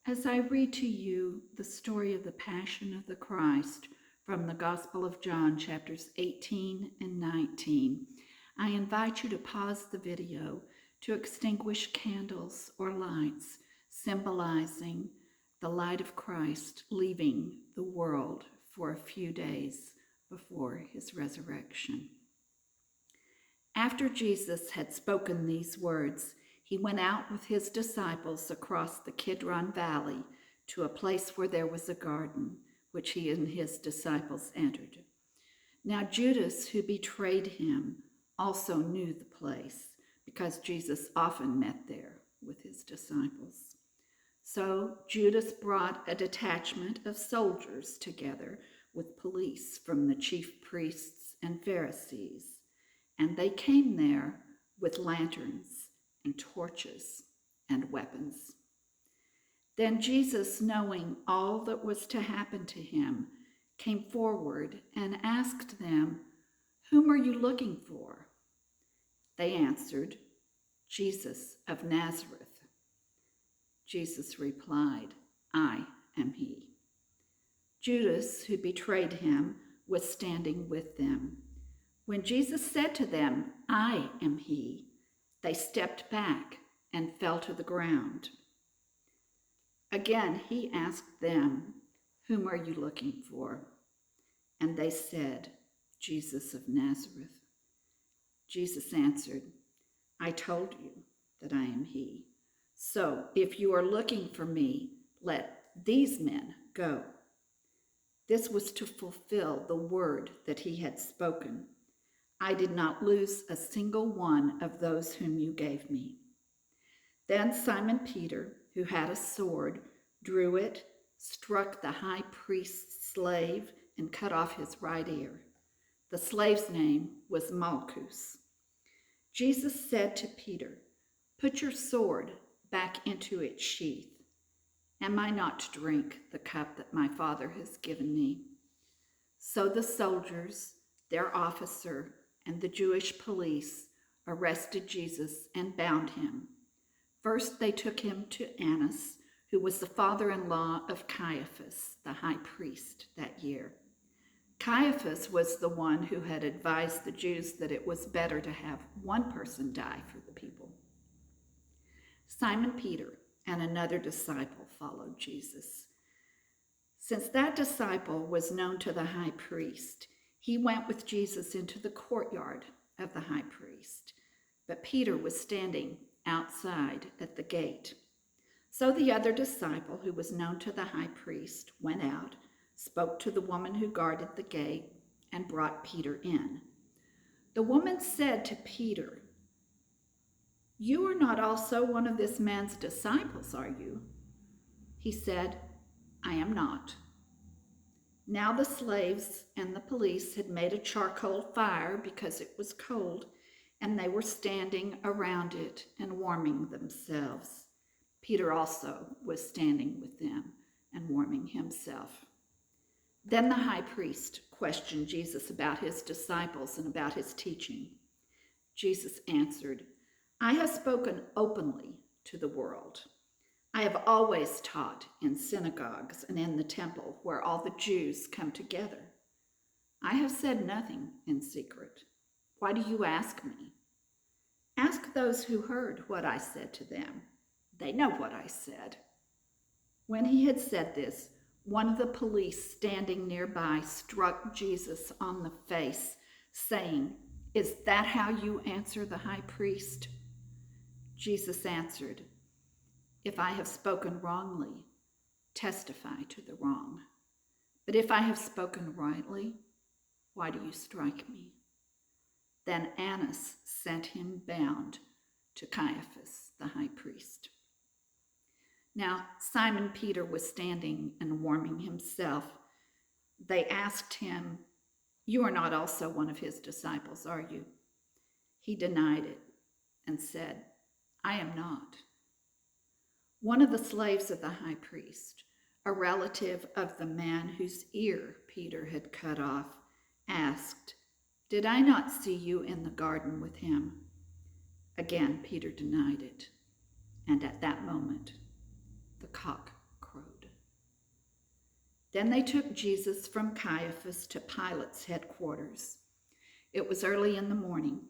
As I read to you the story of the Passion of the Christ from the Gospel of John, chapters 18 and 19, I invite you to pause the video to extinguish candles or lights, symbolizing the light of Christ leaving the world for a few days before his resurrection. After Jesus had spoken these words, he went out with his disciples across the Kidron Valley to a place where there was a garden, which he and his disciples entered. Now Judas, who betrayed him, also knew the place, because Jesus often met there with his disciples. So Judas brought a detachment of soldiers together with police from the chief priests and Pharisees, and they came there with lanterns and torches and weapons. Then Jesus, knowing all that was to happen to him, came forward and asked them, "Whom are you looking for?" They answered, "Jesus of Nazareth." Jesus replied, "I am he." Judas, who betrayed him, was standing with them. When Jesus said to them, "I am he," they stepped back and fell to the ground. Again, he asked them, "Whom are you looking for?" And they said, "Jesus of Nazareth." Jesus answered, "I told you that I am he. So if you are looking for me, let these men go." This was to fulfill the word that he had spoken. "I did not lose a single one of those whom you gave me." Then Simon Peter, who had a sword, drew it, struck the high priest's slave, and cut off his right ear. The slave's name was Malchus. Jesus said to Peter, "Put your sword back into its sheath. Am I not to drink the cup that my Father has given me?" So the soldiers, their officer, and the Jewish police arrested Jesus and bound him. First, they took him to Annas, who was the father-in-law of Caiaphas, the high priest that year. Caiaphas was the one who had advised the Jews that it was better to have one person die for the people. Simon Peter and another disciple followed Jesus. Since that disciple was known to the high priest, he went with Jesus into the courtyard of the high priest, but Peter was standing outside at the gate. So the other disciple, who was known to the high priest, went out, spoke to the woman who guarded the gate, and brought Peter in. The woman said to Peter, "You are not also one of this man's disciples, are you?" He said, "I am not." Now the slaves and the police had made a charcoal fire because it was cold, and they were standing around it and warming themselves. Peter also was standing with them and warming himself. Then the high priest questioned Jesus about his disciples and about his teaching. Jesus answered, "I have spoken openly to the world. I have always taught in synagogues and in the temple where all the Jews come together. I have said nothing in secret. Why do you ask me? Ask those who heard what I said to them. They know what I said." When he had said this, one of the police standing nearby struck Jesus on the face, saying, "Is that how you answer the high priest?" Jesus answered, "If I have spoken wrongly, testify to the wrong. But if I have spoken rightly, why do you strike me?" Then Annas sent him bound to Caiaphas, the high priest. Now Simon Peter was standing and warming himself. They asked him, "You are not also one of his disciples, are you?" He denied it and said, "I am not." One of the slaves of the high priest, a relative of the man whose ear Peter had cut off, asked, "Did I not see you in the garden with him?" Again Peter denied it, and at that moment the cock Then they took Jesus from Caiaphas to Pilate's headquarters. It was early in the morning.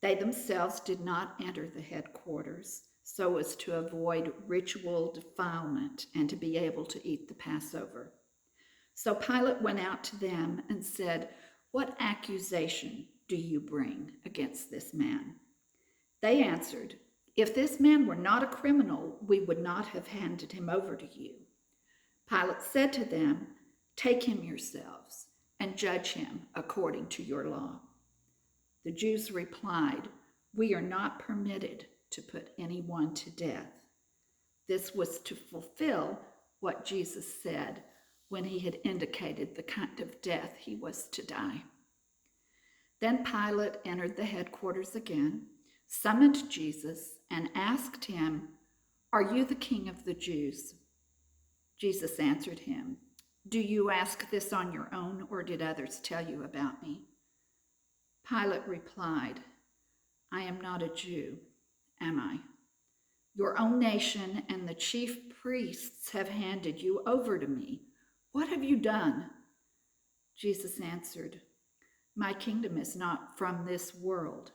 They themselves did not enter the headquarters so as to avoid ritual defilement and to be able to eat the Passover. So Pilate went out to them and said, "What accusation do you bring against this man?" They answered, "If this man were not a criminal, we would not have handed him over to you." Pilate said to them, "Take him yourselves and judge him according to your law." The Jews replied, "We are not permitted to put anyone to death." This was to fulfill what Jesus said when he had indicated the kind of death he was to die. Then Pilate entered the headquarters again, summoned Jesus, and asked him, "Are you the king of the Jews?" Jesus answered him, "Do you ask this on your own, or did others tell you about me?" Pilate replied, "I am not a Jew, am I? Your own nation and the chief priests have handed you over to me. What have you done?" Jesus answered, "My kingdom is not from this world.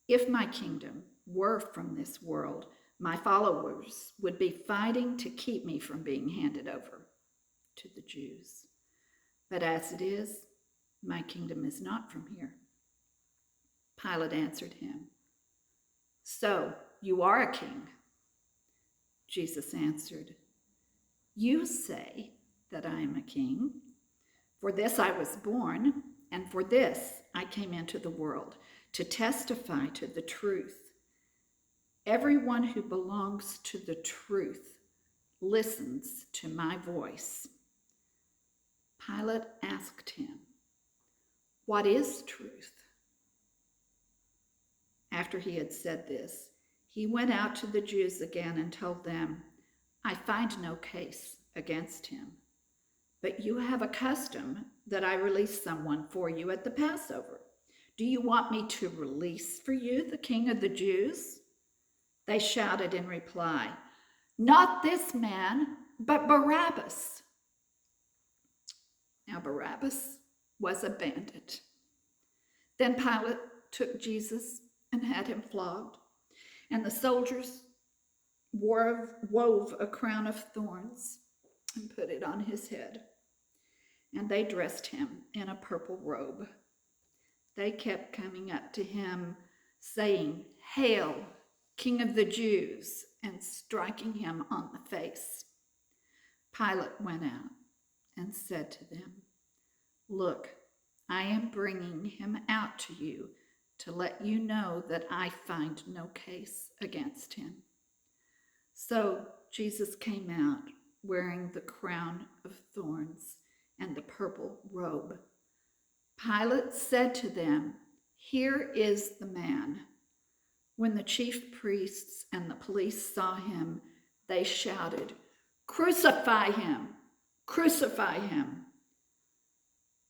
If my kingdom were from this world, my followers would be fighting to keep me from being handed over to the Jews. But as it is, my kingdom is not from here." Pilate answered him, "So you are a king?" Jesus answered, "You say that I am a king. For this I was born, and for this I came into the world, to testify to the truth. Everyone who belongs to the truth listens to my voice." Pilate asked him, "What is truth?" After he had said this, he went out to the Jews again and told them, "I find no case against him. But you have a custom that I release someone for you at the Passover. Do you want me to release for you the King of the Jews?" They shouted in reply, "Not this man, but Barabbas." Now Barabbas was a bandit. Then Pilate took Jesus and had him flogged, and the soldiers wove a crown of thorns and put it on his head, and they dressed him in a purple robe. They kept coming up to him, saying, "Hail, King of the Jews," and striking him on the face. Pilate went out and said to them, "Look, I am bringing him out to you to let you know that I find no case against him." So Jesus came out wearing the crown of thorns and the purple robe. Pilate said to them, "Here is the man." When the chief priests and the police saw him, they shouted, "Crucify him! Crucify him!"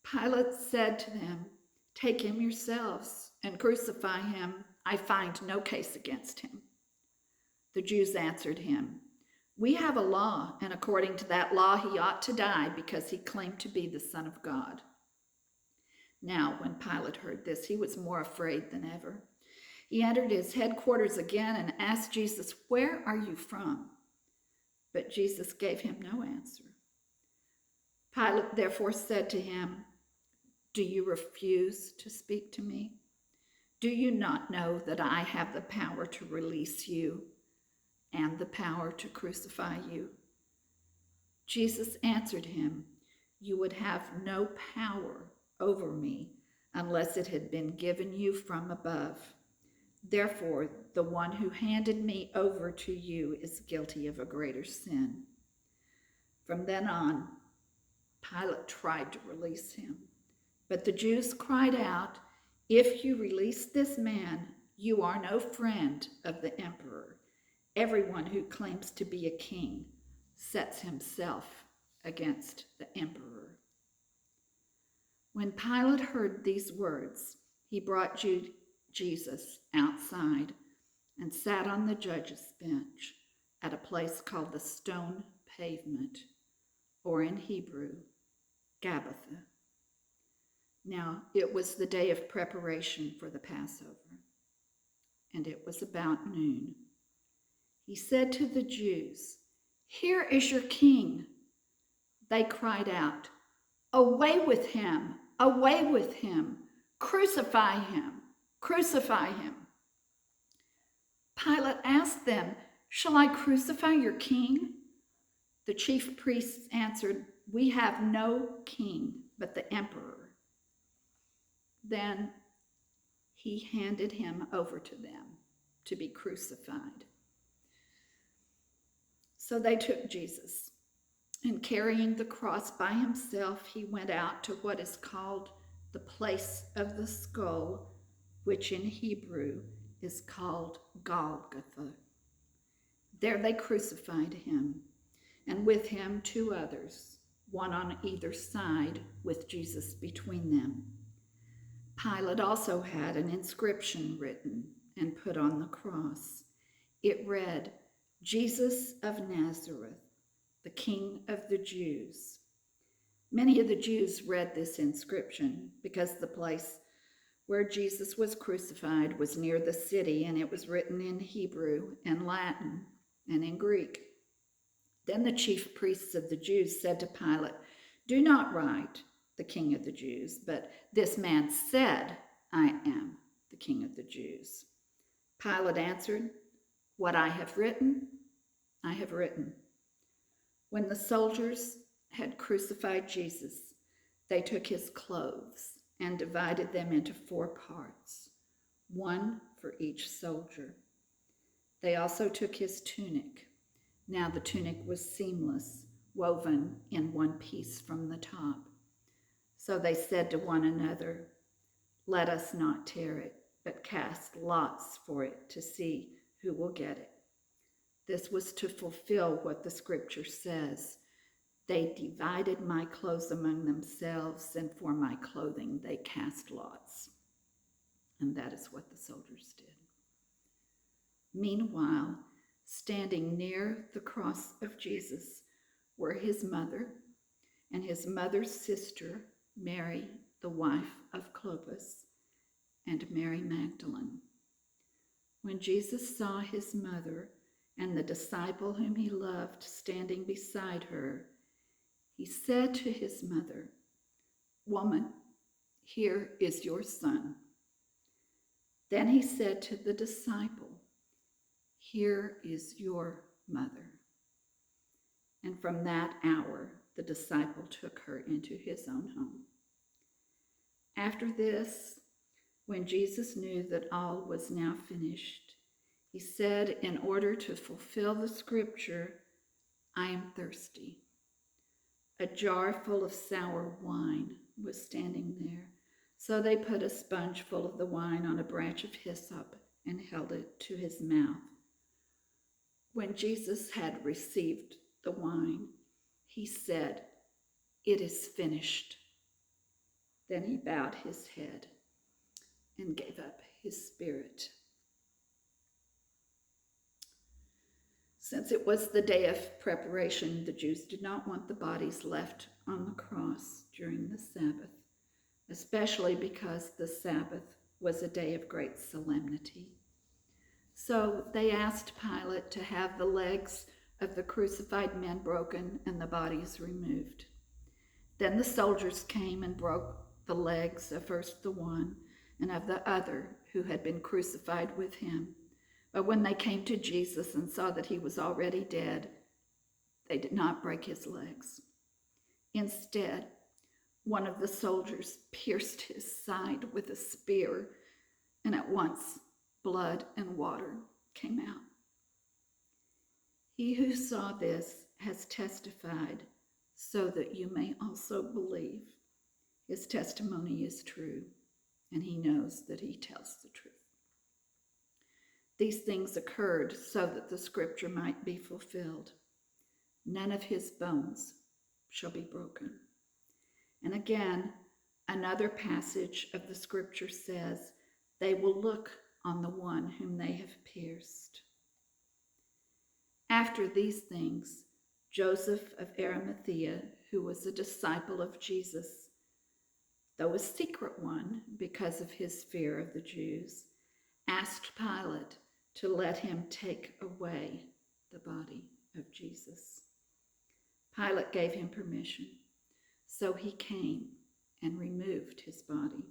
Pilate said to them, "Take him yourselves and crucify him. I find no case against him." The Jews answered him, "We have a law, and according to that law he ought to die because he claimed to be the Son of God." Now, when Pilate heard this, he was more afraid than ever. He entered his headquarters again and asked Jesus, "Where are you from?" But Jesus gave him no answer. Pilate therefore said to him, "Do you refuse to speak to me? Do you not know that I have the power to release you and the power to crucify you?" Jesus answered him, "You would have no power over me unless it had been given you from above. Therefore, the one who handed me over to you is guilty of a greater sin." From then on, Pilate tried to release him, but the Jews cried out, "If you release this man, you are no friend of the emperor. Everyone who claims to be a king sets himself against the emperor." When Pilate heard these words, he brought Jesus outside and sat on the judge's bench at a place called the Stone Pavement, or in Hebrew, Gabbatha. Now it was the day of preparation for the Passover, and it was about noon. He said to the Jews, "Here is your king." They cried out, "Away with him! Away with him! Crucify him! Crucify him!" Pilate asked them, "Shall I crucify your king?" The chief priests answered, "We have no king but the emperor." Then he handed him over to them to be crucified. So they took Jesus, and carrying the cross by himself, he went out to what is called the place of the skull, which in Hebrew is called Golgotha. There they crucified him, and with him 2 others, one on either side, with Jesus between them. Pilate also had an inscription written and put on the cross. It read, "Jesus of Nazareth, the King of the Jews." Many of the Jews read this inscription because the place where Jesus was crucified was near the city, and it was written in Hebrew and Latin and in Greek. Then the chief priests of the Jews said to Pilate, "Do not write, 'the King of the Jews,' but 'This man said, I am the King of the Jews.'" Pilate answered, "What I have written, I have written." When the soldiers had crucified Jesus, they took his clothes and divided them into 4 parts, one for each soldier. They also took his tunic. Now the tunic was seamless, woven in one piece from the top. So they said to one another, "Let us not tear it, but cast lots for it to see who will get it." This was to fulfill what the scripture says, "They divided my clothes among themselves, and for my clothing they cast lots." And that is what the soldiers did. Meanwhile, standing near the cross of Jesus were his mother and his mother's sister, Mary, the wife of Clopas, and Mary Magdalene. When Jesus saw his mother and the disciple whom he loved standing beside her, he said to his mother, "Woman, here is your son." Then he said to the disciple, "Here is your mother." And from that hour, the disciple took her into his own home. After this, when Jesus knew that all was now finished, he said, in order to fulfill the scripture, "I am thirsty." A jar full of sour wine was standing there. So they put a sponge full of the wine on a branch of hyssop and held it to his mouth. When Jesus had received the wine, he said, "It is finished." Then he bowed his head and gave up his spirit. Since it was the day of preparation, the Jews did not want the bodies left on the cross during the Sabbath, especially because the Sabbath was a day of great solemnity. So they asked Pilate to have the legs of the crucified men broken and the bodies removed. Then the soldiers came and broke the legs of first the one and of the other who had been crucified with him. But when they came to Jesus and saw that he was already dead, they did not break his legs. Instead, one of the soldiers pierced his side with a spear, and at once blood and water came out. He who saw this has testified, so that you may also believe. His testimony is true, and he knows that he tells the truth. These things occurred so that the scripture might be fulfilled. None of his bones shall be broken. And again, another passage of the scripture says, "They will look on the one whom they have pierced." After these things, Joseph of Arimathea, who was a disciple of Jesus, though a secret one because of his fear of the Jews, asked Pilate to let him take away the body of Jesus. Pilate gave him permission, so he came and removed his body.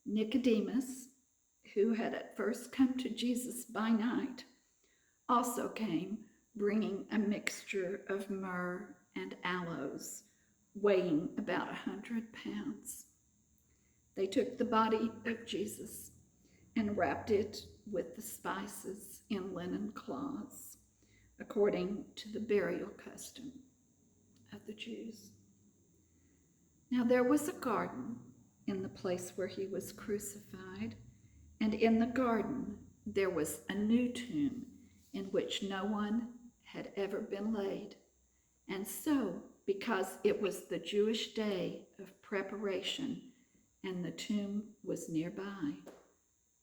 Nicodemus, who had at first come to Jesus by night, also came, bringing a mixture of myrrh and aloes, weighing about 100 pounds. They took the body of Jesus and wrapped it with the spices in linen cloths, according to the burial custom of the Jews. Now there was a garden in the place where he was crucified, and in the garden there was a new tomb in which no one had ever been laid. And so, because it was the Jewish day of preparation and the tomb was nearby,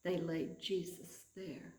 they laid Jesus there.